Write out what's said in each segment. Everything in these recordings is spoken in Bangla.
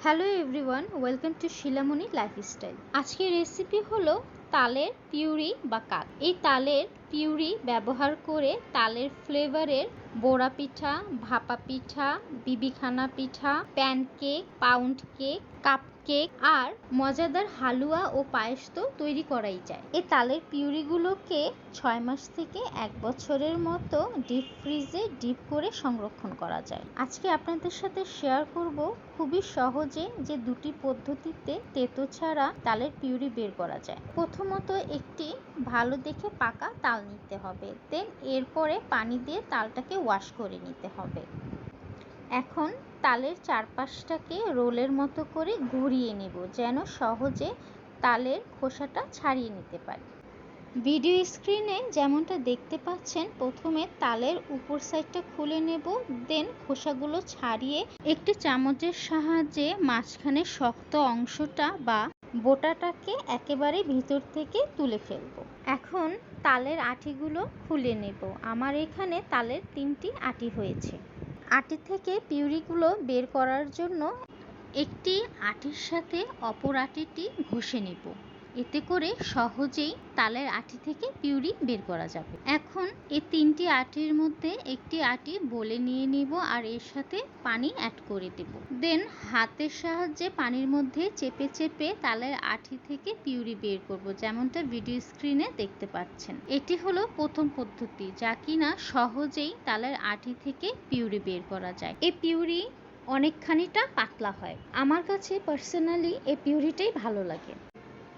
Hello everyone, welcome to শিলামণি lifestyle. আজকের রেসিপি হলো তালের পিউরি বা কাক। এই তালের পিউরি ব্যবহার করে তালের ফ্লেভারের বড়া পিঠা, ভাপা পিঠা, বিবিখানা পিঠা, pancake, pound cake, cup cake আর মজাদার হালুয়া ও পায়েস তো তৈরি করাই যায়। এই তালের পিউরিগুলোকে 6 মাস থেকে 1 বছরের মতো ডিপ ফ্রিজে ডিপ করে সংরক্ষণ করা যায়। আজকে আপনাদের সাথে শেয়ার করব খুবই সহজে যে দুটি পদ্ধতিতে তেতো ছাড়া তালের পিউরি বের করা যায়। প্রথমত একটি ভালো দেখে পাকা তাল নিতে হবে, দেন এরপরে পানি দিয়ে তালটাকে ওয়াশ করে নিতে হবে। এখন তালের চারপাশটাকে রোলের মতো করে ঘুরিয়ে নেব যেন সহজে তালের খোসাটা ছাড়িয়ে নিতে পারি। ভিডিও স্ক্রিনে যেমনটা দেখতে পাচ্ছেন, প্রথমে তালের উপর সাইডটা খুলে নেব, দেন খোসাগুলো ছাড়িয়ে একটি চামচের সাহায্যে মাঝখানে শক্ত অংশটা বা বোটাটাকে একেবারে ভিতর থেকে তুলে ফেলব। এখন তালের আটিগুলো খুলে নেব। আমার এখানে তালের 3টি আটি হয়েছে। আটি থেকে পিউরিগুলো বের করার জন্য একটি আটির সাথে অপর আটিটি ঘষে নেব, এতে করে সহজেই তালের আটি থেকে পিউরি বের করা যাবে। এখন এই 3টি আটির মধ্যে একটি আটি বলে নিয়ে নিব আর এর সাথে পানি অ্যাড করে দেব। দেন হাতের সাহায্যে পানির মধ্যে চেপে চেপে তালের আটি থেকে পিউরি বের করব, যেমনটা ভিডিও স্ক্রিনে দেখতে পাচ্ছেন। এটি হলো প্রথম পদ্ধতি, যা কিনা সহজেই তালের আটি থেকে পিউরি বের করা যায়। এই পিউরি অনেকখানিটা পাতলা হয়। আমার কাছে পার্সোনালি এই পিউরিটাই ভালো লাগে।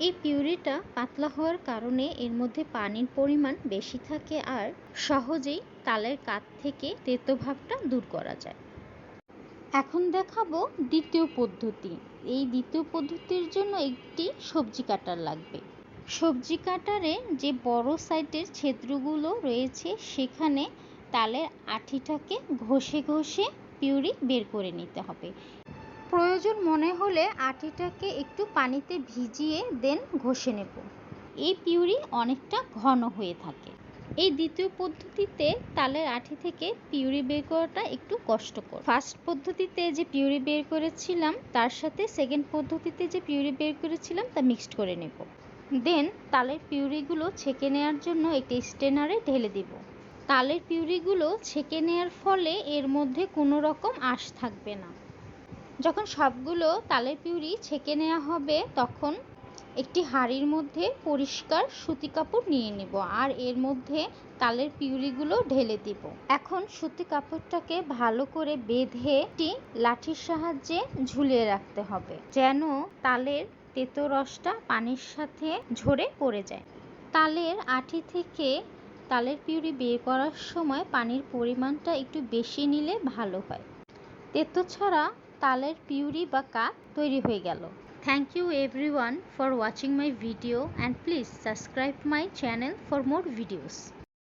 এই পিউরিটা পাতলা হওয়ার কারণে এর মধ্যে পানির পরিমাণ বেশি থাকে আর সহজেই তালের কাত থেকে তেতো ভাবটা দূর করা যায়। এখন দেখাবো দ্বিতীয় পদ্ধতি। এই দ্বিতীয় পদ্ধতির জন্য একটি সবজি কাটার লাগবে। সবজি কাটারে যে বড় সাইডের ছিদ্রগুলো রয়েছে সেখানে তালের আটিটাকে ঘষে ঘষে পিউরি বের করে নিতে হবে। প্রয়োজন মনে হলে আটিটাকে একটু পানিতে ভিজিয়ে দেন ঘষে নেব। এই পিউরি অনেকটা ঘন হয়ে থাকে। এই দ্বিতীয় পদ্ধতিতে তালের আটি থেকে পিউরি বের করাটা একটু কষ্টকর। ফার্স্ট পদ্ধতিতে যে পিউরি বের করেছিলাম তার সাথে সেকেন্ড পদ্ধতিতে যে পিউরি বের করেছিলাম তা মিক্সড করে নেব। দেন তালের পিউরিগুলো ছেঁকে নেওয়ার জন্য একটি স্ট্রেনারে ঢেলে দেব। তালের পিউরিগুলো ছেঁকে নেওয়ার ফলে এর মধ্যে কোনো রকম আঁশ থাকবে না। যখন সবগুলো তালের পিউরি ছেঁকে নেওয়া হবে তখন একটি হাঁড়ির মধ্যে পরিষ্কার সুতি কাপড় নিয়ে নেব আর এর মধ্যে তালের পিউরিগুলো ঢেলে দিব। এখন সুতি কাপড়টাকে ভালো করে বেঁধে একটি লাঠির সাহায্যে ঝুলিয়ে রাখতে হবে যেন তালের তেতো রসটা পানির সাথে ঝরে পড়ে যায়। তালের আটি থেকে তালের পিউরি বের করার সময় পানির পরিমাণটা একটু বেশি নিলে ভালো হয়। তেতো ছাড়া তালের পিউরি বা কাক তৈরি হয়ে গেল। Thank you everyone for watching my video and please subscribe my channel for more videos.